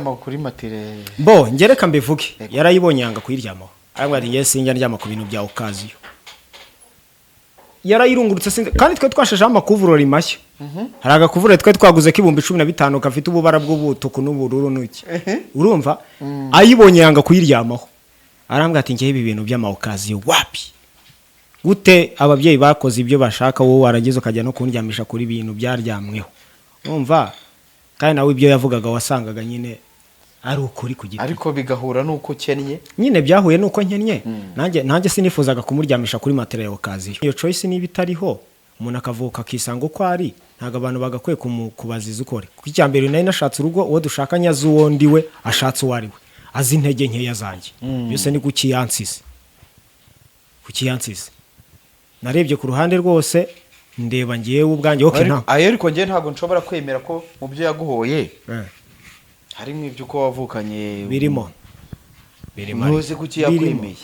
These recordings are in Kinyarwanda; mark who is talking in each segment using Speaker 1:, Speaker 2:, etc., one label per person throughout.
Speaker 1: Amakuru matire
Speaker 2: bo ngereka mbivuge yarayibonye yanga kuyiryamaho ariko ati yes sinjya ndyama ku bintu bya okaziyo yarayirungurutse kandi twe twashashe amakuvurori mashya hari agakuvurori twe twaguze k'ibihumbi 15 kafite ububara bw'ubutuku n'ubururu n'uki urumva ayibonye yanga kuyiryamaho arambwa ati ngiye ibi bintu by'ama okaziyo wapi gute ababyeyi bakoze ibyo bashaka wowe waragize ukajya no kundyamisha kuri bintu byaryamweho urumva kandi nawe ibyo yavugaga wasangaga nyine ari ukuri kugira
Speaker 1: ariko bigahura nuko kennye
Speaker 2: nyine byahuye nuko nkennye nanjye sinifuzaga kumuryamisha kuri matera ya okaziyo iyo choice niba itariho umuntu akavuka akisanga uko ari ntago abantu bagakwiye kubaziza ukore kuko icyambere nari nashatse urugo uwo dushakanye azuwondi we ashatse uwari we azi intege nkeya zanjye byose ni kukiyansize narebye ku ruhande rwose ndeba ngiye ubwanjye okay nta
Speaker 1: ariko ngiye ntago nshobora kwemera ko mu byo yaguhoye harimo ibyo uko wavukanye
Speaker 2: birimo
Speaker 1: ntuzi kuki yakwemeye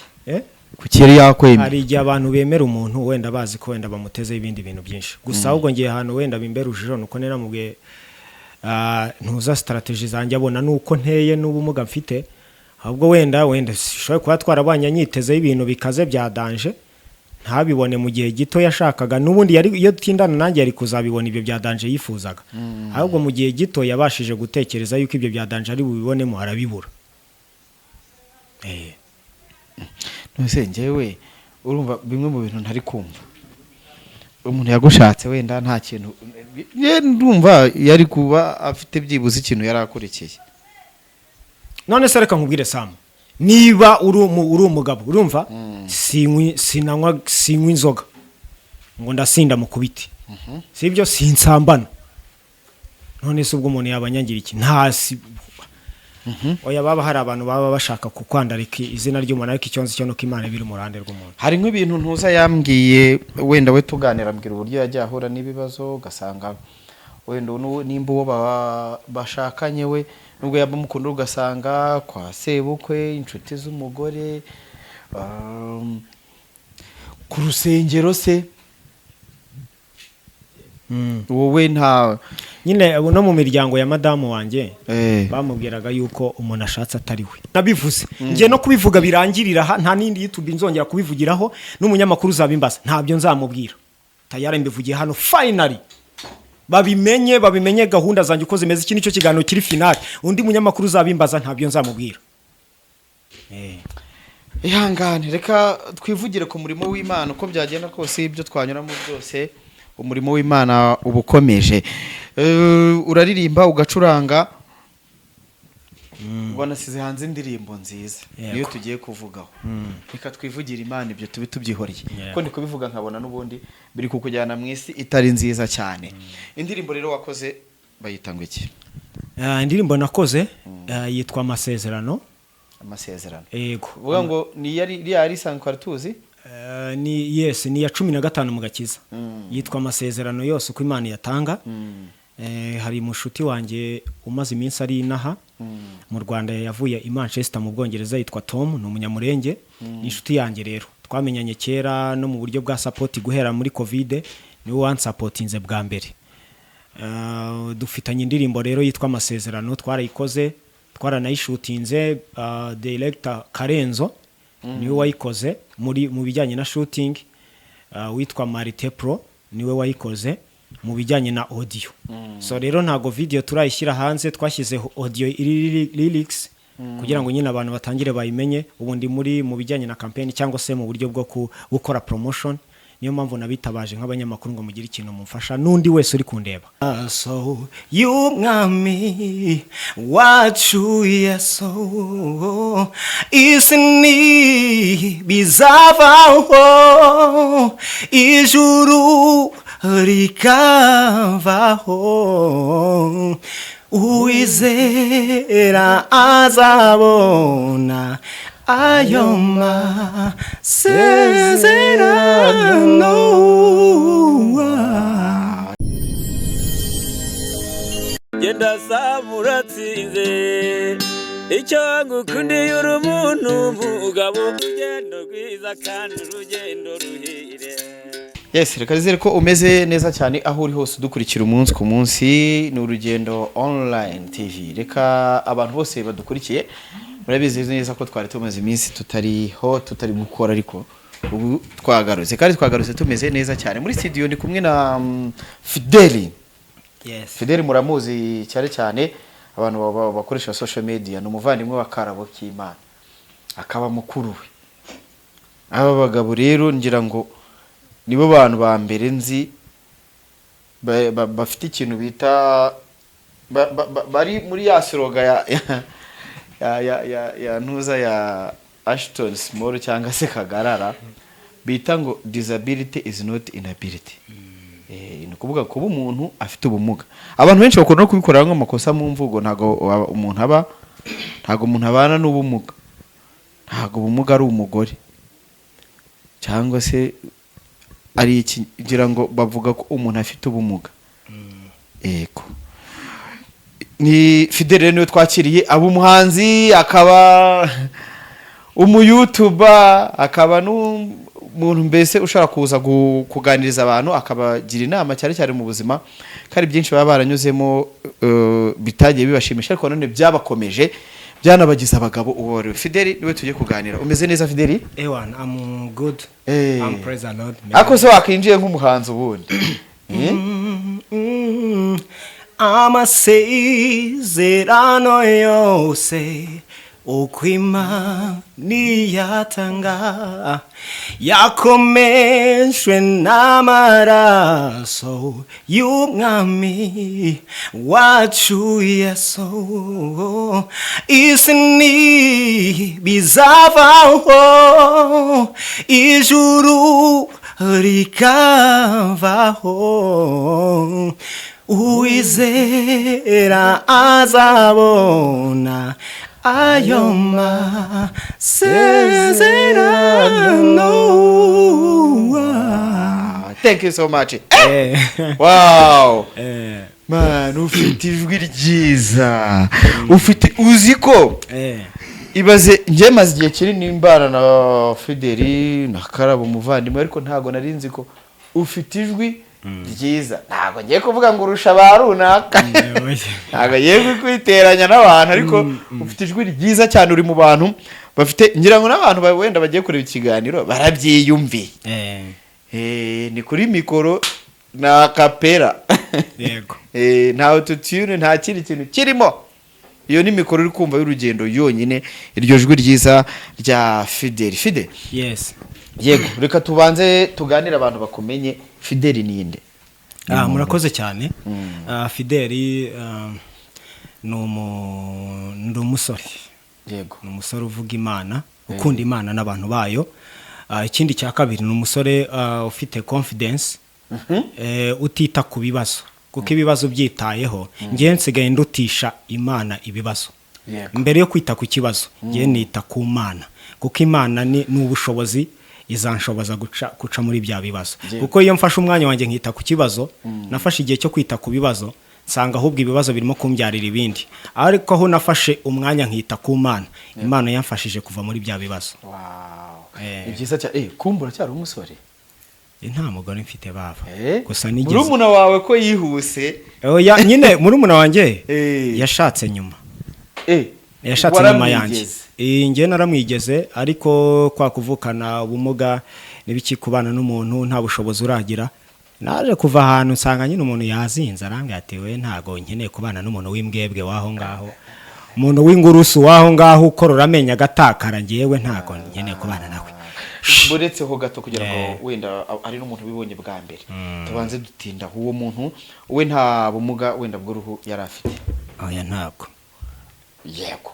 Speaker 2: kuki
Speaker 1: yari yakwemeye
Speaker 2: hari igihe abantu bemera umuntu wenda bazi ko wenda bamuteze ibindi bintu byinshi gusa ahubwo ngiye ahantu wenda bimbera ujiro nuko nera mubwe ntuza strategy zanjye abona nuko nteye n'ubumuga mfite ahubwo wenda shishoye kuba twarabanye nyiteze ibintu bikaze bya danger ntabibone mu gihe gito yashakaga nubundi yari iyo tindana nanjye yari kuzabibona ibyo bya danger yifuzaga ahubwo mu gihe gito yabashije gutekereza yuko ibyo bya danger ari bubibonemo arabibura
Speaker 1: nose ngewe urumva bimwe mu bintu ntari kumva umuntu yagushatse wenda nta kintu ndumva yari kuba afite byibuze ikintu yarakurikiye
Speaker 2: none se reka nkubwire Sam niba uri umugabo urumva sinanywa inzoga ngo ndasinda mu kubiti sibyo sinsambana none se ubwo umuntu yabanyangira iki ntasi oya baba hari abantu baba bashaka kukwandarika izina ry'umuntu ariko icyonzi cyo nuko Imana biri mu ruhande rw'umuntu
Speaker 1: hari nk'ibintu ntuza yambwiye wenda we tuganira mbwira uburyo yajya ahura n'ibibazo ugasanga wenda nimba uwo bashakanye we nubwo yaba mukunda ugasanga kwa sebukwe inshuti z'umugore ku rusengero se wowe nta
Speaker 2: nyine no mu miryango ya madamu wanjye bamubwiraga yuko umuntu ashatse atari we nabivuze ngiye no kubivuga birangirira nta nindi YouTube nzongera kubivugiraho n'umunyamakuru uzabimbaza ntabyo nzamubwira tayari mbivugiye hano finally babimenye gahunda zanjye uko zimeze iki nicyo kiganiro kiri finale undi munyamakuru uzabimbaza ntabyo nzamubwira
Speaker 1: ihangane reka twivugire ku murimo w'Imana uko byagenda kose ibyo twanyuramo byose umurimo w'Imana ubukomeje uraririmba ugacuranga wanasize hanze indirimbo nziza niyo tugiye kuvugaho reka twivugira Imana ibyo tubyihoreye ko ndi kubivuga nkabona n'ubundi biri kukujyana mu isi itari nziza cyane indirimbo rero wakoze bayitangwa iki
Speaker 2: indirimbo nakoze yitwa amasezerano
Speaker 1: yego uvuga ngo ni yari sankwari tuzi
Speaker 2: ni yes ni ya 15 mu gakiza yitwa amasezerano yose uko Imana yatanga hari mushuti wanjye umaze iminsi ari inaha mu Rwanda yavuye i Manchester mu Bwongereza yitwa Tom ni umunyamurenge ni inshuti yanjye rero twamenyanye kera no mu buryo bwa support guhera muri covid niwe wansupportinze bwa mbere dufitanye indirimbo rero yitwa amasezerano twarayikoze twaranayishutinze director Karenzo niwe wayikoze mu bijyanye na shooting witwa Marite Pro niwe wayikoze mu bijyanye na audio so rero ntago video turayishyira hanze twashyize audio lyrics kugira ngo nyine abantu batangire bayimenye ubundi mu bijyanye na campaign cyangwa se mu buryo bwo gukora promotion niyo mpamvu nabitabaje nk'abanyamakuru ngo mugire ikintu mumfasha nundi wese uri kundeba so y'umwami wacu yeso isini bizavaho ijuru rikavaho uwizera azabona ayo masezerano
Speaker 3: genda samura tsinze icyo ngukundiye uri umuntu mugabo urugendo rwiza kandi urugendo ruhire
Speaker 1: Yes, reka nizere ko umeze neza cyane aho uri hose udukurikira umunsi ku munsi. Ni Urugendo Online TV. Reka abantu bose badukurikiye murabizi neza ko twari tumaze iminsi tutari gukora, ariko ubu twagarutse kandi twagarutse tumeze neza cyane. Muri studio ndi kumwe na Fideli.
Speaker 2: Yes.
Speaker 1: Fideli muramuzi cyane abantu bakoresha social media, ni umuvandimwe wa Karabo k'Imana, akaba mukuru we. Aba bagabo rero ngira ngo nibo bantu ba mbere nzi bafite ikintu bita bari muri ya siroga ya ntuza ya Ashton Small cyangwa se Kagarara, bita ngo disability is not inability. Ni kuvuga kuba umuntu afite ubumuga. Abantu benshi bakora no kubikora nk'amakosa mu mvugo, ntago umuntu abana n'ubumuga, ntago ubumuga ari umugore cyangwa se ari iki, ngira ngo bavuga ko umuntu afite ubumuga. Yego, ni Fidele niwe twakiriye, aba umuhanzi, akaba umuyutuba, akaba n'umuntu mbese ushaka kuza kuganiriza abantu, akabagira inama cyane mu buzima, kandi byinshi baba baranyuzemo bitagiye bibashimisha, ariko none byabakomeje byanabagize abagabo. Uwo Fideli niwe tujye kuganira. Umeze neza Fideli?
Speaker 2: Ewan, I'm good. I'm praise the Lord.
Speaker 1: Ako se wakinjiye nk'umuhanzi ubundi.
Speaker 2: Amasezerano yose ukwima niyatanga yakomeshwe n'amaraso y'umwami wacu Yesu. Isi bizavaho, ijuru rikavaho, uwizera azabona ayo masezerano.
Speaker 1: Thank you so much. Wow. Man, ufite ijwi ryiza. Ufite uziko. Ibaze nje maze igihe kinini nimbana na Fideli na Karabo umuvandimwe, ariko ntago narinzi ko ufite ijwi ryiza. Ntago ngiye kuvuga ngo urusha barunaka, ntago ngiye kwiteranya n'abantu, ariko ufite ijwi ryiza cyane. Uri mu bantu bafite, ngira ngo n'abantu wenda bagiye kureba ikiganiro barabyiyumviye. Ni kuri mikoro na kapera.
Speaker 2: Yego.
Speaker 1: Nta autotune, nta kindi kintu kirimo. Iyo ni mikoro uri kumva y'urugendo yonyine, iryo jwi ryiza rya Fideli. Fideli?
Speaker 2: Yes.
Speaker 1: Yego, reka tubanze tuganira abantu bakumenye. Fideli ni inde?
Speaker 2: Murakoze cyane. Fideli ni umusore.
Speaker 1: Yego.
Speaker 2: Ni umusore uvuga Imana, ukunda Imana n'abantu bayo. Ikindi cya kabiri ni umusore ufite confidence, utita ku bibazo, kuko ibibazo byitayeho ngiye nsigaye ndutisha Imana ibibazo. Mbere yo kwita ku kibazo ngiye nita ku Mana, kuko Imana ni ubushobozi izanshoboza guca muri bya bibazo. Kuko iyo mfashe umwanya wanjye nkita ku kibazo, nafashe igihe cyo kwita ku bibazo, nsanga ahubwo ibibazo birimo kumbyarira ibindi. Ariko aho nafashe umwanya nkita ku Mana, Imana yamfashije kuva muri bya bibazo.
Speaker 1: Ni byiza cyane. Kumbura cyari umusore?
Speaker 2: Nta mugore mfite baba. Gusa nigeze.
Speaker 1: Murumuna wawe ko yihuse?
Speaker 2: Oya, nyine murumuna wanjye yashatse nyuma. Yashatse nyuma yanjye. Ngiye naramwigeze, ariko kwa kuvukana ubumuga n'ibiki kubana n'umuntu nta bushobozi uragira, naje kuva ahantu nsanga nyine umuntu yazinze, arambwira ati we ntago nkeneye kubana n'umuntu w'imbwebwe waho ngaho, umuntu w'ingurusu waho ngaho ukorora amenyo agatakara, ngewe ntago nkeneye kubana nawe.
Speaker 1: Buretseho gato kugira ngo wenda ari n'umuntu bibonye bwa mbere, tubanze dutinda uwo muntu. We nta bumuga wenda bw'uruhu yari afite?
Speaker 2: Oya, ntabwo.
Speaker 1: Yego.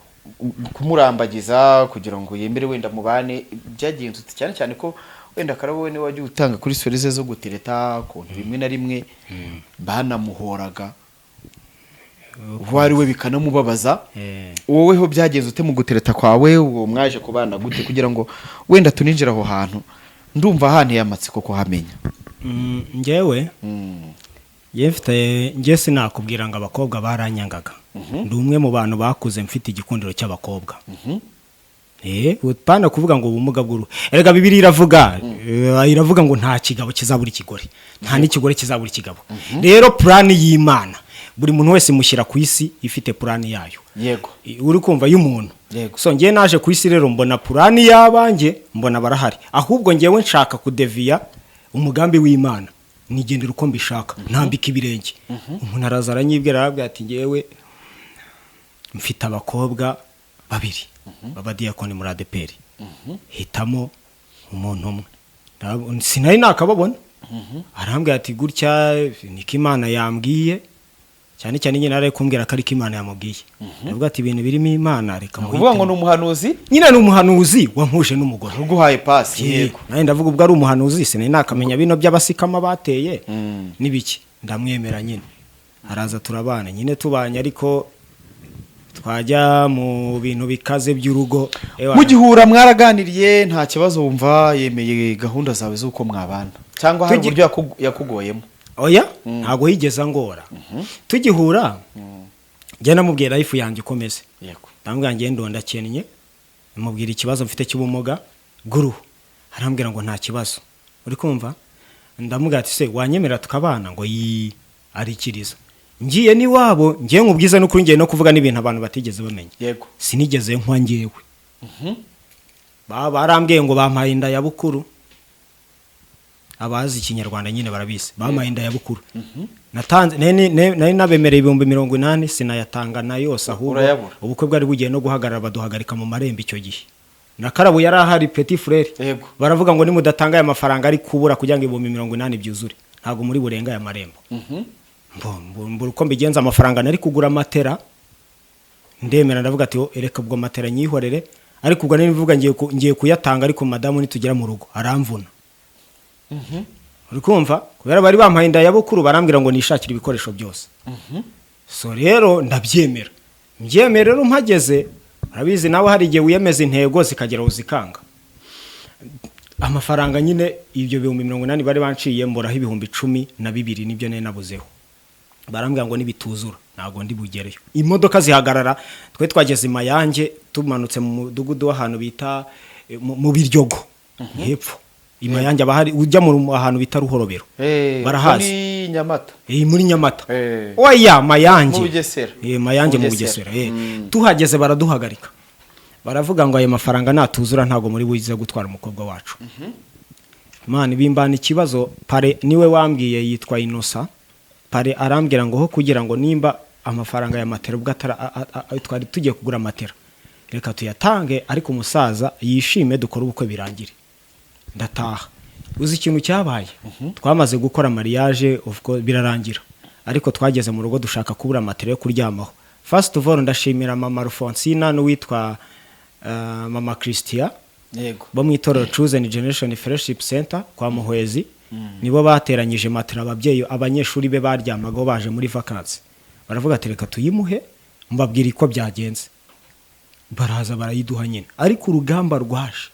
Speaker 1: Kumurambagiza kugira ngo yemere wenda mubane byagenze cyane ko wenda Karabo we niwe wagiye utanga kuri sorize zo gutereta ku rimwe na rimwe banamuhoraga, ubwo ari we bikanamubabaza. Woweho byagenze ute mu gutereta kwawe? Uwo mwaje kubana gute kugira ngo wenda tuninjira aho hantu? Ndumva hane yamatsiko ko hamenya.
Speaker 2: Ngewe ngiye sinakubwira ngo abakobwa baranyangaga. Ndi umwe mu bantu bakuze mfite igikundiro cy'abakobwa. upana kuvuga ngo ubumuga bw'uruhu. Erega Bibiliya iravuga ngo nta kigabo kizabura ikigore, nta n'ikigore kizabura ikigabo. Rero plan y'Imana buri muntu wese mushyira ku isi ifite plan yayo.
Speaker 1: Yego.
Speaker 2: Uri kumva y'umuntu.
Speaker 1: Yego.
Speaker 2: So ngiye naje ku isi rero mbona plan y'abanjye, mbona barahari. Ahubwo ngiyewe nshaka kudeviya umugambi w'Imana. Nigendera uko mbishaka, ntambika ibirenge. Umuntu araza aranyibwira arabwira ati ngewe mfite abakobwa babiri baba diakoni muri ADPR. Hitamo umuntu umwe. Sinari nakababona. Arambwira ati gutya niko Imana yambwiye. Cyane cyane nyine nari kumbwira ko ari Imana yamubwiye. Ndavuga ati ibintu birimo Imana reka muhite.
Speaker 1: Kuvuga ngo ni umuhanuzi?
Speaker 2: Nyine ni umuhanuzi wampuje n'umugore.
Speaker 1: Uguhaye pasi.
Speaker 2: Yego. Nari ndavuga ubwo ari umuhanuzi sinari nakamenya bino by'abasikama bateye. Nibiki ndamwemera nyine. Araza turabana nyine tubanye ariko twajya mu bintu bikaze by'urugo.
Speaker 1: Mugihura mwaraganiriye nta kibazo wumva yemeye gahunda zawe z'uko mwabana cyangwa hari uburyo yakugoyemo?
Speaker 2: Oya ntago yigeza ngora. Tugihura njye namubwira ifu yanjye ukomeze.
Speaker 1: Yego.
Speaker 2: Ndambwira ngiye ndondakennye, mubwira ikibazo mfite cy'ubumuga bw'uruhu. Arambwira ngo nta kibazo. Uri kumva? Ndamubwira ati se wanyemera tukabana ngo arikiriza. Ngiye ni wabo ngiye nkubwiza no kuri ngiye no kuvuga n'ibintu abantu batigeze bamenya.
Speaker 1: Yego.
Speaker 2: Sinigeze nkwa ngiyewe. Barambwiye ngo bampaye inda ya bukuru. Abazi ikinyarwanda nyine barabizi. Bampaye inda ya bukuru. Natanze nari nabemereye 80,000 sinayatanga na yose ahubwo ubukwe bwari bugiye no guhagarara baduhagarika mu marembo icyo gihe. Na Karabo yari ahari petit frère.
Speaker 1: Yego.
Speaker 2: Baravuga ngo nimudatanga aya mafaranga ari kubura kugira ngo 80,000 byuzure. Ntago muri burenga aya marembo. Mbura uko mbigenza amafaranga nari kugura matera. Ndemera ndavuga ati ereka ubwo matera nyihorere ariko ubwo nari mvuga ngiye kuyatanga ariko madamu nitugera mu rugo aramvuna. Uri kumva kubera bari bampaye inda ya bukuru barambwira ngo nishakire ibikoresho byose. So rero ndabyemera. Mbyemera rero mpageze arabizi nawe hari igihe wiyemeza intego zikagera uzikanga. Amafaranga nyine ibyo 80,000 bari banciye mboraho 12,000 nibyo nene nabuzeho. Barambwira ngo nibituzura nago ndi bugereyo. Imodoka zihagarara twe twageze Mayange tumanutse mu mudugudu w'ahantu bita mu Biryogo. Hepfo. Imayange abahari ujya mu ahantu bita Ruhorobero. Barahazi.
Speaker 1: Muri Nyamata.
Speaker 2: Muri Nyamata. Oya Mayange.
Speaker 1: Mu Bugesera.
Speaker 2: Mayange mu Bugesera. Tuhageze baraduhagarika. Baravuga ngo ayo mafaranga natuzura ntago muri buyize gutwara umukobwa wacu. Imana bimbana ikibazo pare niwe wambwiye yitwa Inosa. Pare arambwira ngo ho kugira ngo nimba amafaranga ya matera ubwo twari tugiye kugura matera. Reka tuyatange ariko umusaza yishime dukora ubukwe birangire. Ndataha. Uzi ikintu cyabaye? Twamaze gukora mariage of course birarangira. Ariko twageze mu rugo dushaka kubura matera yo kuryamaho. First of all ndashimira mama Rufonsina n'uwitwa mama Christia.
Speaker 1: Yego.
Speaker 2: Bo mu itorero Chosen Generation Fellowship Center kwa Muhwezi. Nibo bateranyije matera ababyeyi abanyeshuri be baryamago baje muri vacances. Baravuga ati reka tuyimuhe mbabwira iko byagenze. Baraza barayiduha nyine. Ariko urugamba rwaje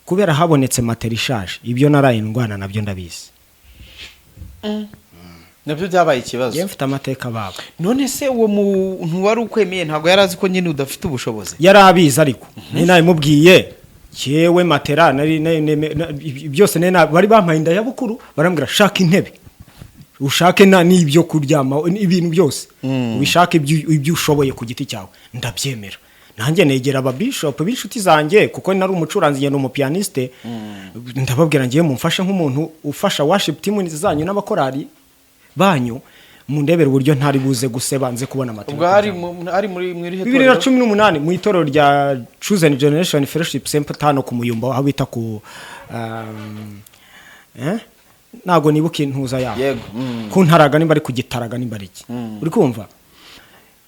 Speaker 2: kubera habonetse matera ishaje. Ibyo naraye indwana nabyo ndabizi.
Speaker 1: Nabyo byabaye ikibazo.
Speaker 2: Ye mfite amateka baba.
Speaker 1: None se uwo muntu wari ukwemeye ntago yarazi ko nyine udafite ubushobozi?
Speaker 2: Yarabizi ariko ni naye mubwiye cyewe matera byose bari bampaye inda ya bukuru barambwira shaka intebe ushake n'ibyo kuryama ibintu byose ubishake ibyo ushoboye ku giti cyawe ndabyemera. Nanjye negera aba bishop b'inshuti zanjye kuko nari umucuranzi ngende umupianiste ndababwira ngiye mumfashe nk'umuntu ufasha worship team zanyu n'abakorari banyu mundebera uburyo ntari buze gusebanze kubona amateka.
Speaker 1: Ubwo ari muri
Speaker 2: 2018 mu itorero rya Chosen Generation Fellowship Center tano ku Muyumba aho bita ku nago nibuke ntuza yaho.
Speaker 1: Yego.
Speaker 2: Kuntaraga nimba ari kugitaraga nimba ari iki. Uri kumva?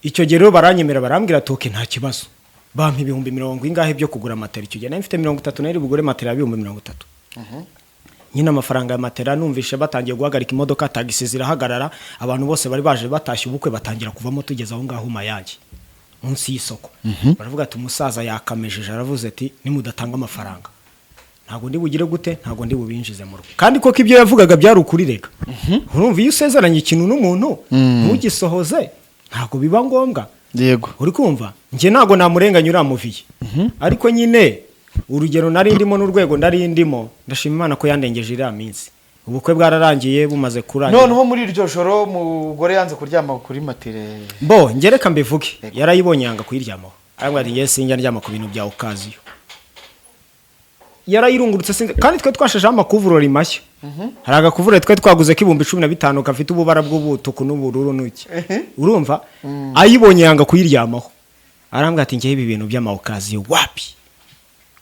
Speaker 2: Icyo gihe rero baranyemera barambwira toke nta kibazo. Bampa 70,000 ingahe byo kugura matera icyo gihe nari mfite 30 nari bugure matera ya 30,000. Nyina amafaranga ya matera numvishe batangiye guhagarika imodoka tagisi zirahagarara abantu bose bari baje batashye ubukwe batangira kuvamo tugeza aho ngaho Mayange munsi y'isoko. Baravuga ati umusaza yakamejeje aravuze ati nimudatanga amafaranga ntago ndi bugire gute ntago ndi bubinjize mu rugo. Kandi koko ibyo yavugaga byari ukuri reka. Urumva iyo usezeranye ikintu n'umuntu ntugisohoze ntago biba ngombwa
Speaker 1: yego
Speaker 2: uri kumva njye ntabwo namurenganya uramuviye ariko nyine urugero nari ndimo n'urwego nari ndimo ndashima Imana ko yandengeje iriya minsi ubukwe bwararangiye bumaze kurangira
Speaker 1: noneho muri iryo joro umugore yanze kuryama kuri matire
Speaker 2: bo ngereka mbivuge yarayibonye yanga kuyiryamaho ariko ati yes sinjya ndyama ku bintu bya okaziyo yarayirungurutse kandi twe twashashe amakuvurori mashya hari agakuvurori twe twaguze k'ibihumbi 15 gafite ububara bw'ubutuku n'ubururu n'uki urumva ayibonye yanga kuyiryamaho arambwira ati ngiye ibi bintu by'amaokaziyo wapi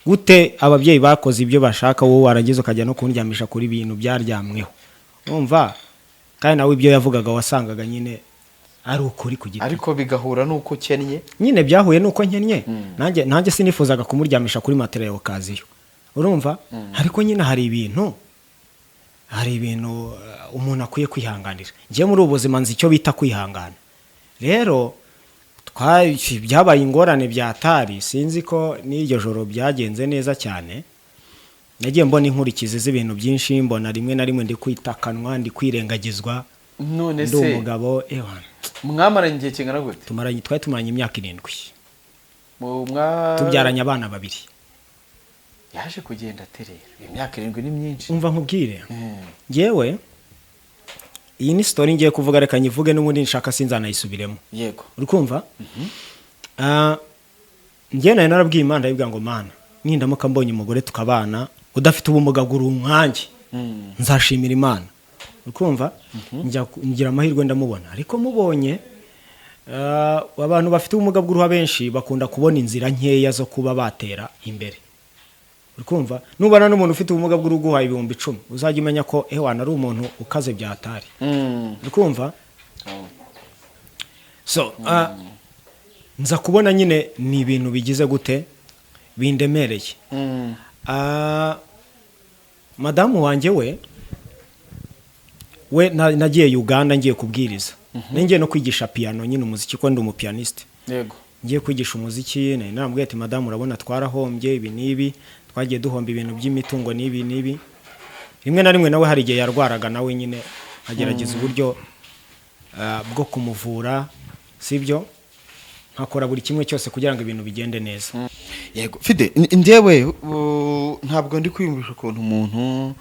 Speaker 2: gute ababyeyi bakoze ibyo bashaka wowe waragize ukajya no kundyamisha kuri bintu byaryamweho urumva kandi nawe ibyo yavugaga wasangaga nyine ari ukuri kugira
Speaker 1: ariko bigahura nuko ukennye
Speaker 2: nyine byahuye nuko nkennye nanjye sinifuzaga kumuryamisha kuri matera ya okaziyo urumva ariko nyine hari ibintu umuntu akwiye kwihanganira ngiye muri ubu buzima nzi icyo bita kwihangana rero byabaye ingorane byatari sinzi ko n'iryo joro byagenze neza cyane nagiye mbona inkurikizi z'ibintu byinshi mbona rimwe na rimwe ndi kwitakanwa ndi kwirengagizwa
Speaker 1: none
Speaker 2: ndi umugabo
Speaker 1: mwamaranye igihe kingana gute
Speaker 2: twari tumaranye imyaka 7 tubyaranye abana 2
Speaker 1: yaje kugenda aterera imyaka 7 ni myinshi
Speaker 2: umva nkubwire ngewe iyi ni story ngiye kuvuga reka nyivuge n'ubundi nshaka sinzanayisubiremo
Speaker 1: yego
Speaker 2: uri kumva ngiye nayo narabwiye Imana yibwa ngo Mana nindamuka mbonye umugore tukabana udafite ubumuga bw'urumwange nzashimira Imana uri kumva ngira amahirwe ndamubona ariko mubonye abantu bafite ubumuga bw'uruha benshi bakunda kubona inzira nkeya zo kuba batera imbere uri kumva nubana n'umuntu ufite ubumuga bw'uruguha 10,000 uzajya umenya ko wana ari umuntu ukaze byatari uri kumva so nza kubona nyine ni ibintu bigize gute bindemereye madamu wanjye we nagiye Uganda ngiye kubwiriza ngiye no kwigisha piano nyine umuziki ko ndi umupianiste
Speaker 1: yego
Speaker 2: ngiye kwigisha umuziki namubwiye ati madamu urabona twarahombye ibi nibi twagiye duhomba ibintu by'imitungo nibi rimwe na rimwe nawe hari igihe yarwaraga nawe nyine agerageza uburyo bwo kumuvura sibyo nkakora buri kimwe cyose kugira ngo ibintu bigende neza
Speaker 1: yego Fide njyewe ntabwo ndi kwiyumvisha ukuntu umuntu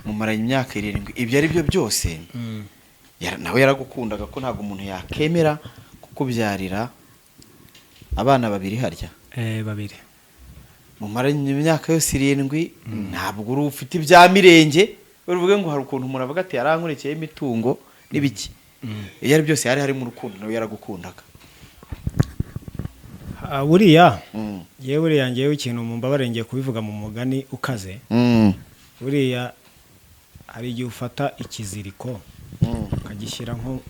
Speaker 1: mumaranye imyaka 7 ibyo ari byo byose nawe yaragukundaga ko ntabwo umuntu yakemera kukubyarira abana 2 harya
Speaker 2: 2
Speaker 1: mumaranye imyaka yose 7 ntabwo uri ufite ibya mirenge uruvuge ngo hari ukuntu umuntu avuga ati yarankurekeye imitungo n'ibiki iyo ari byose hari mu rukundo nawe yaragukundaga
Speaker 2: buriya yewe ngewe ikintu mu mbabarengeye kubivuga mu mugani ukaze buriya hari igihe ufata ikiziriko ukagishyira nko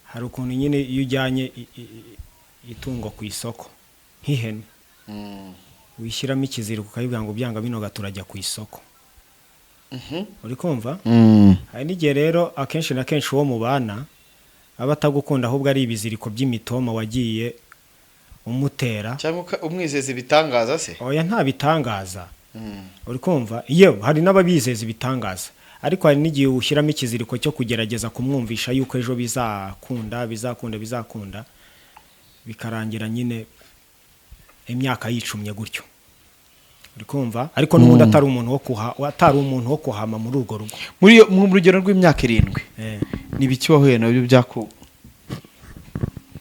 Speaker 2: hari ukuntu nyine iyo ujyanye itungo ku isoko nk'ihene wishyiramo ikiziriko ukayibwira ngo byanga binoga turajya ku isoko uri kumva hari n'igihe rero akenshi na kenshi uwo mubana aba atagukunda ahubwo ari ibiziriko by'imitoma wagiye umutera
Speaker 1: cyangwa umwizeza ibitangaza se
Speaker 2: oya nta bitangaza uri kumva iyo hari n'ababizeza ibitangaza ariko hari n'igihe ushyiramo ikiziriko cyo kugerageza kumwumvisha yuko ejo bizakunda bikarangira nyine imyaka yicumye gutyo uri kumva ariko n'ubundi atari umuntu wo kuhama muri urwo rugo
Speaker 1: mu rugero rw'imyaka 7 ni biki wahuye nabyo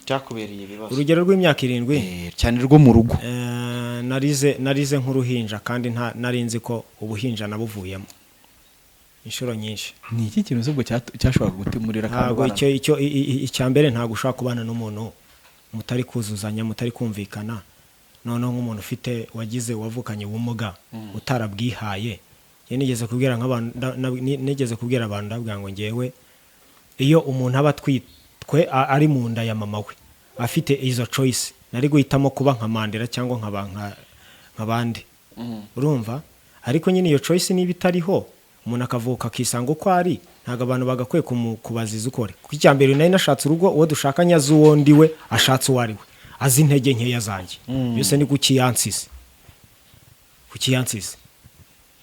Speaker 1: byakubereye ibibazo
Speaker 2: urugero rw'imyaka 7
Speaker 1: cyane rwo mu rugo
Speaker 2: narize nk'uruhinja kandi nari nzi ko ubuhinja nabuvuyemo inshuro nyinshi
Speaker 1: ni iki kintu zubwo cyashobora gutemurira
Speaker 2: ntabwo icya mbere ntabwo ushaka kubana n'umuntu mutari kuzuzanya mutari kumvikana noneho nk'umuntu ufite wavukanye ubumuga utarabwihaye nigeze kubwira abantu ndabwira ngo ngewe iyo umuntu aba atwitwe ari mu nda ya mama we afite izo choice nari guhitamo kuba nka Mandela cyangwa nk'abandi urumva ariko nyine iyo choice niba itariho umuntu akavuka akisanga uko ari ntabwo abantu bagakwiye kubaziza ukore kuko icya mbere nari nashatse urugo uwo dushakanye azi uwo ndi we ashatse uwo ari we azi intege nkeya zanjye byose ni kukiyansize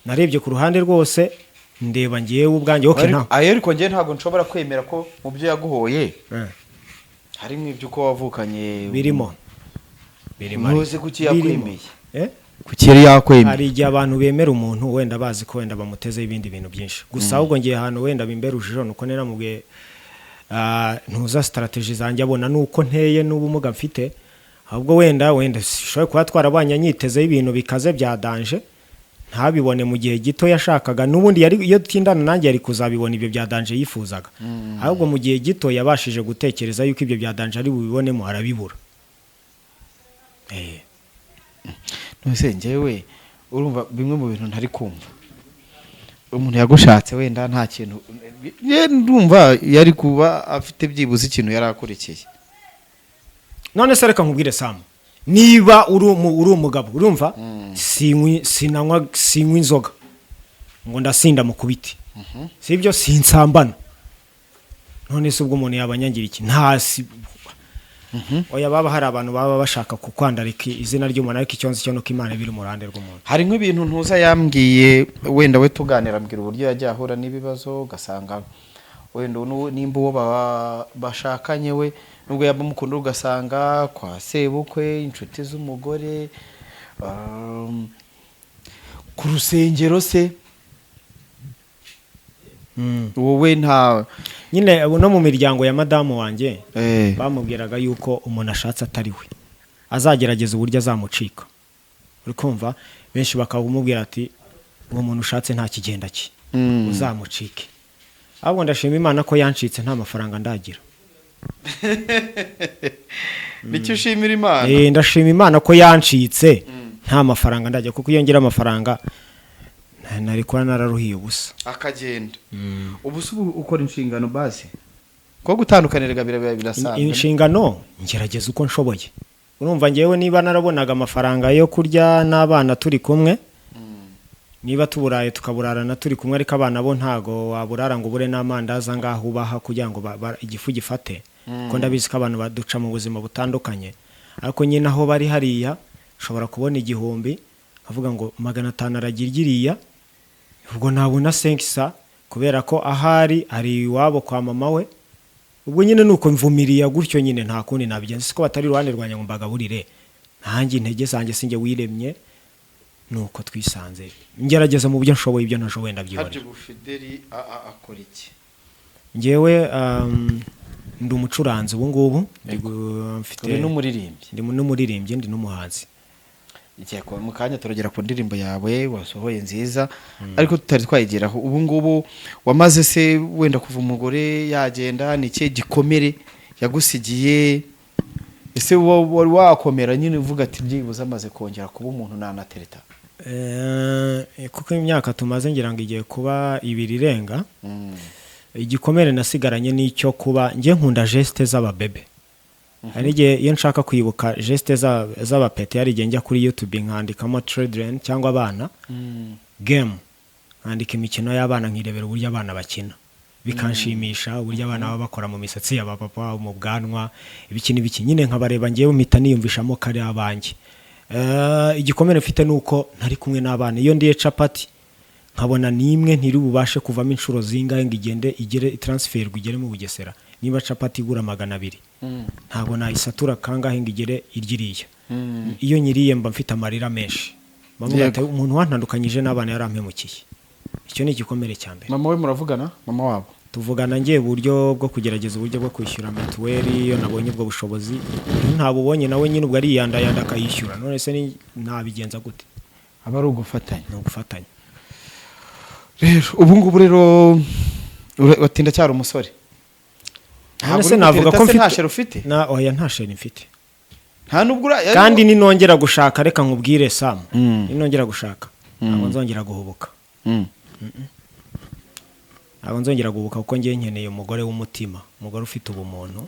Speaker 2: narebye ku ruhande rwose ndeba ngewe ubwanjye
Speaker 1: ariko ngewe ntabwo nshobora kwemera ko mu byo yaguhoye harimo ibyo uko wavukanye
Speaker 2: birimo
Speaker 1: ntuzi kuki yakwemeye kuki yari
Speaker 2: hari
Speaker 1: yakwemeye.
Speaker 2: igihe abantu bemera umuntu wenda bazi ko wenda bamutezeho ibindi bintu byinshi gusa ahubwo ngiye ahantu wenda bimbera urujijo nuko naramubwiye ntuza strategy zanjye abona nuko nteye n'ubumuga mfite ahubwo wenda sishobora kuba twarabanye nyitezeho ibintu bikaze bya danje ntabibone mu gihe gito yashakaga n'ubundi yari iyo tindana nanjye yari kuzabibona ibyo bya danje yifuzaga ahubwo mu gihe gito yabashije gutekereza yuko ibyo bya danje ari bubibonemo arabibura.
Speaker 1: Nose njyewe urumva bimwe mu bintu ntari kumva umuntu yagushatse wenda nta kintu ndumva yari kuba afite byibuze ikintu yari akurikiye.
Speaker 2: None se reka nkubwire Sam niba uri umugabo urumva sinywa inzoga ngo ndasinda mu kubiti sibyo sinsambana none se ubwo umuntu yabanyangira iki ntasi oya baba hari abantu baba bashaka kukwandarika izina ry'umuntu ariko icyonzi cyo nuko Imana biri mu ruhande rw'umuntu.
Speaker 1: Hari nk'ibintu ntuza yambwiye wenda we tuganira ambwira uburyo yajya ahura n'ibibazo ugasanga wenda nimba uwo bashakanye we nubwo yaba mukunda ugasanga kwa sebukwe inshuti z'umugore ku rusengero se wowe nta
Speaker 2: nyine no mu miryango ya madamu wanjye bamubwiraga yuko umuntu ashatse atari we azagerageza uburyo azamucika uri kumva benshi bakamubwira ati uwo muntu ushatse nta kigenda cye uzamucike ahubwo ndashima Imana ko yancitse nta mafaranga ndagira.
Speaker 1: nicyo ushimira Imana?
Speaker 2: Ndashima Imana ko yancitse nta mafaranga ndagira kuko iyo ngira amafaranga nari kuba nararuhiye ubusa
Speaker 1: akagenda. Ubu se ukora inshingano bazi ko gutandukanira birasanzwe.
Speaker 2: Inshingano ngerageza uko nshoboye urumva ngewe niba narabonaga amafaranga yo kurya n'abana turi kumwe niba tuburaye tukaburarana turi kumwe ariko abana bo ntago waburara ngo ubure n'amandaza ngaho ubaha kugira ngo igifu gifate ko ndabizi ko abantu baduca mu buzima butandukanye ariko nyine aho bari hariya ushobora kubona 1000 avuga ngo 500 aragiririya ubwo nabona 500 kubera ko ahari ari iwabo kwa mama we ubwo nyine nuko mvumiriya gutyo nyine nta kundi nabigenza siko batari ruhande rwanya ngo mbagaburire ntangi intege zanjye singe wiremye nuko twisanze ngerageza mu byo nshoboye ibyo nashoboye ndabyibona.
Speaker 1: Haje Fideli akora iki?
Speaker 2: Ngewe ndi umucuranzi ubu ngubu
Speaker 1: mfite
Speaker 2: n'umuririmbyi ndi n'umuhanzi.
Speaker 1: Igiye ko mu kanya turagera ku ndirimbo yawe wasohoye nziza ariko tutari twayigeraho ubu ngubu wamaze se wenda kuva umugore yagenda ni cye gikomere yagusigiye ese wari wakomera nyine uvuga ati byibuze amaze kongera kuba umuntu nanatereta?
Speaker 2: Kuko imyaka tumaze ngira ngo igiye kuba 2 irenga igikomere nasigaranye n'icyo kuba ngiye nkunda geste z'ababebe hari igihe iyo nshaka kwibuka geste z'abapete yari igihe njya kuri YouTube nkandikamo children cyangwa abana game nkandika imikino y'abana nkirebera uburyo abana bakina bikanshimisha uburyo abana baba bakora mu misatsi ya papa mu bwanwa ibiki nyine nkabareba ngiye mpita niyumvishamo kare abanjye. Igikomere mfite nuko ntari kumwe n'abana iyo ndiye capati nkabona nimwe ntiri bubashe kuvamo inshuro zingahe ngo igere transfer igere mu Bugesera niba capati igura 200 ntabwo nayisatura kangahe ngo igere iryiriya iyo nyiriye mba mfite amarira menshi bamwe bati umuntu wantandukanyije n'abana yarampemukiye. Icyo ni igikomere cya mbere.
Speaker 1: Mama we muravugana? Mama wabo
Speaker 2: tuvugana ngiye uburyo bwo kugerageza uburyo bwo kwishyura mituweli iyo nabonye ubwo bushobozi ntabubonye nawe nyine ubwo ari yanda akayishyura none se nabigenza gute?
Speaker 1: Aba ari ugufatanya. Rero ubu ngubu rero watinda cyari umusore
Speaker 2: none se navuga ko
Speaker 1: mfite
Speaker 2: oya nta sheri mfite
Speaker 1: nta nubwo
Speaker 2: kandi ninongera gushaka reka nkubwire Sam ninongera gushaka ntabwo nzongera guhubuka ntabwo nzongera guhubuka kuko ngiye nkeneye umugore w'umutima umugore ufite ubumuntu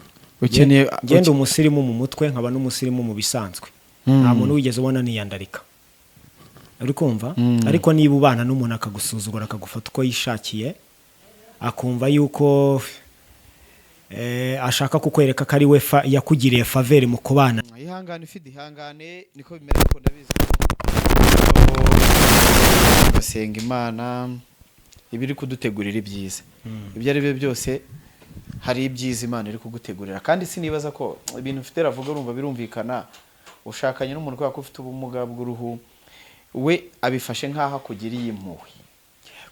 Speaker 2: ngende umusirimu mu mutwe nkaba n'umusirimu mu bisanzwe nta muntu wigeze ubona niyandarika uri kumva ariko niba ubana n'umuntu akagusuzugura akagufata uko yishakiye akumva yuko ashaka kukwereka ko ari we yakugiriye faveri mu kubana
Speaker 1: ihangane ufite ihangane niko bimera ko ndabizi basenga Imana ibiri kudutegurira ibyiza ibyo ari byo byose hari ibyiza Imana iri kugutegurira kandi sinibaza ko ibintu ufite ravuga urumva birumvikana ushakanye n'umuntu kwa ko ufite ubumuga bw'uruhu we abifashe nkaho akugiriye impuhwe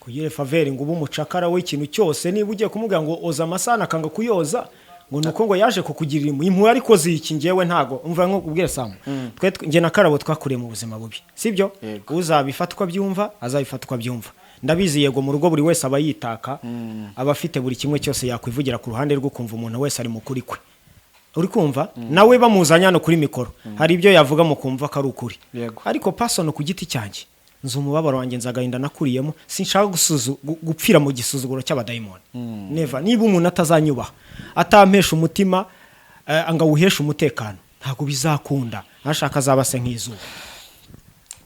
Speaker 2: kugira faveri ngo umucakara w'ikintu cyose niba ugiye kumubwira ngo oza amasana akanga kuyoza ngo nuko ngo yaje kukugirira impuhwe ariko ziki ngewe ntago umva nko kubwira Sam twe nge na Karabo twakuriye mu buzima bubi sibyo uzabifatwa byumva azabifatwa byumva ndabizi yego mu rugo buri wese aba yitaka aba afite buri kimwe cyose yakwivugira ku ruhande rwo kumva umuntu wese ari mukuri kwe uri kumva nawe bamuzanya no kuri mikoro hari ibyo yavuga mu kumva ko ari ukuri ariko personal ku giti cyanjye nzu umubabaro wanjye nzagahinda nakuriyemo sinshaka gupfira mu gisuzuguro cy'abadayimoni never niba umuntu atazanyubaha atampesha umutima angawuhesha umutekano ntago bizakunda nashaka azabase nk'izuba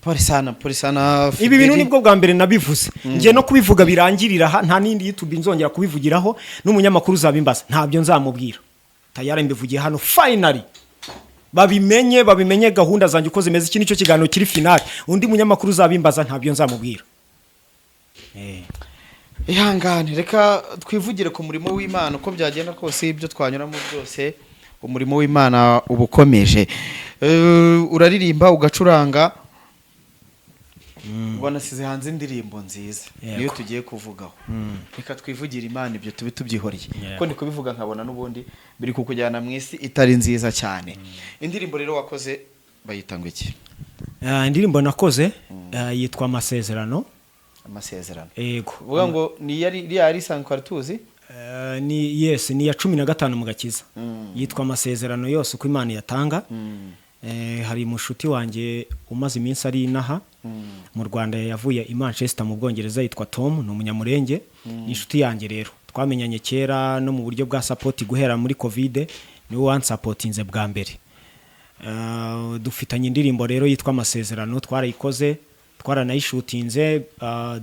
Speaker 1: Polisana
Speaker 2: ibi bintu nibwo bwa mbere nabivuze ngiye no kubivuga birangirira nta nindi YouTube nzongera kubivugiraho n'umunyamakuru uzabimbaza ntabyo nzamubwira tayari mbivugiye hano finally babimenye gahunda zanjye uko zimeze iki nicyo kiganiro kiri final undi munyamakuru uzabimbaza ntabyo nzamubwira
Speaker 1: ihangane reka twivugire ku murimo w'Imana uko byagenda kose ibyo twanyuramo byose umurimo w'Imana ubukomeje uraririmba ugacuranga wanasize hanze indirimbo nziza niyo tugiye kuvugaho reka twivugira Imana ibyo tubyihoreye ko ndi kubivuga nkabona n'ubundi biri kukujyana mu isi itari nziza cyane indirimbo rero wakoze bayitangwa iki
Speaker 2: indirimbo nakoze yitwa Amasezerano
Speaker 1: yego uvuga ngo ni yari isanzwe kartuzi
Speaker 2: ni yes ni ya 15 mu gakiza yitwa Amasezerano yose uko Imana yatanga hari mushuti wanjye umaze iminsi ari inaha mu Rwanda yavuye i Manchester mu Bwongereza yitwa Tom ni umunyamurenge ni inshuti yanjye rero twamenyanye kera no mu buryo bwa support guhera muri covid niwe wansapotinze bwa mbere dufitanye indirimbo rero yitwa Amasezerano twarayikoze twaranayishutinze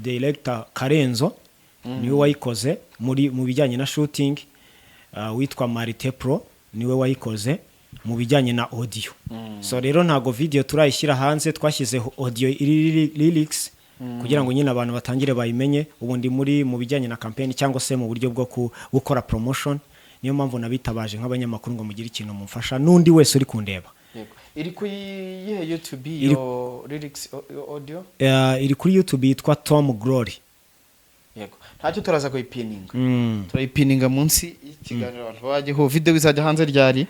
Speaker 2: director Karenzo niwe wayikoze mu bijyanye na shooting witwa Marite Pro niwe wayikoze mu bijyanye na audio so rero ntago video turayishyira hanze twashyize audio lyrics kugira ngo nyine abantu batangire bayimenye ubundi mu bijyanye na campaign cyangwa se mu buryo bwo gukora promotion niyo mpamvu nabitabaje nk'abanyamakuru ngo mugire ikintu mumfasha nundi wese uri kundeba
Speaker 1: iri ku YouTube yo lyrics audio
Speaker 2: iri kuri YouTube yitwa Tom Glory
Speaker 1: yego ntacyo turaza kuyipininga turayipininga munsi ikiganiro abantu bagiho video izajya hanze ryari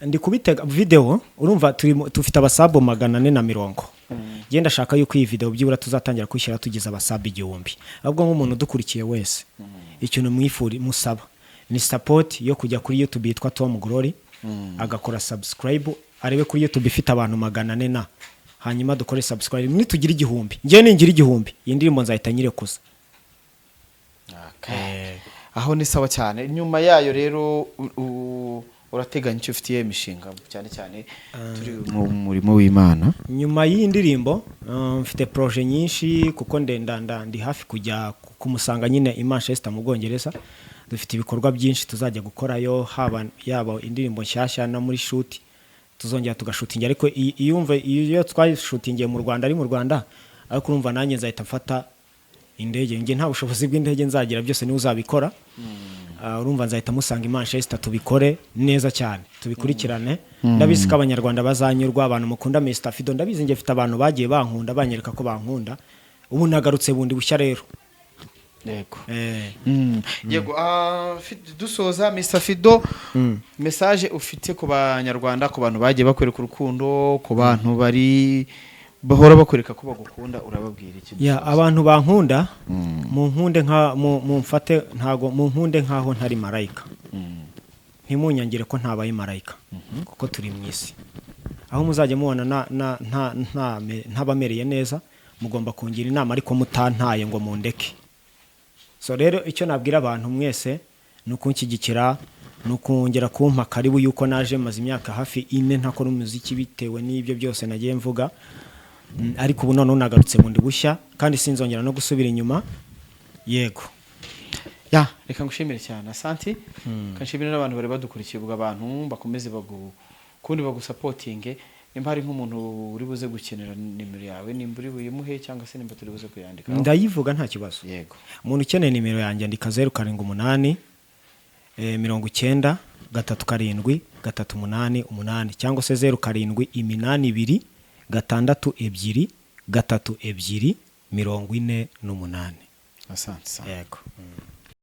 Speaker 2: ndi kubitega video urumva tufite abasabo 440 genda shaka yuko iyi video byibura tuzatangira kwishyira tugize abasabo 1000 ahubwo nk'umuntu dukurikiye wese ikintu mwifuri musaba ni support yo kujya kuri YouTube yitwa Tom Glory agakora subscribe arebe kuri YouTube ifite abantu 400 hanyuma dukore subscribe nitugira 1000 ngiye ningira 1000 iyi ndirimbo nzahita nyirekuza
Speaker 1: aho ni sawa cyane nyuma yayo rero urateganya icyo ufitiye imishinga cyane cyane turi mu murimo w'Imana
Speaker 2: nyuma y'iyi ndirimbo mfite projet nyinshi kuko ndi hafi kujya kumusanga nyine i Manchester mu Bwongereza dufite ibikorwa byinshi tuzajya gukorayo yaba indirimbo nshyashya na muri shoot tuzongera tugashutinga ariko iyo twashutingiye mu Rwanda ari mu Rwanda ariko urumva nanjye nzahita mfata indege nge nta bushobozi bw'indege nzagira byose ni uzabikora urumva nzahita musanga i Manchester tubikore neza cyane tubikurikirane ndabizi ko abanyarwanda bazanyurwa abantu mukunda Mr Fido ndabizi nge mfite abantu bagiye bankunda banyereka ko bankunda ubu nagarutse bundi bushya rero
Speaker 1: yego yego dusoza Mr Fido message ufite ku banyarwanda ku bantu bagiye bakwereka urukundo ku bantu bari bahora bakwereka ko bagukunda urababwira iki
Speaker 2: abantu bankunda mu nkunde mumfate ntago mu nkunde nkaho ntari marayika ntimunyangire ko ntabaye marayika kuko turi mu isi aho muzajya mubona ntabamereye neza mugomba kungira inama ariko mutantaye ngo mundeke so rero icyo nabwira abantu mwese nukunshyigikira nukongera kumpa karibu yuko naje maze imyaka hafi 4 ntakora umuziki bitewe n'ibyo byose nagiye mvuga ariko ubu none nagarutse bundi bushya kandi sinzongera no gusubira inyuma yego
Speaker 1: reka ngushimire cyane asante kanshimire n'abantu bari badukurikiye ubwo abantu bakomeze kundi bagusupportinge nimba hari nk'umuntu uri buze gukenera nimero yawe nimba uri buyimuhe cyangwa se nimba turi buze kuyandika
Speaker 2: ndayivuga nta kibazo.
Speaker 1: yego
Speaker 2: Umuntu ukeneye nimero yanjye andika 078 90 37 388 cyangwa se 0782 62 42 48.
Speaker 1: asante.
Speaker 2: Yego.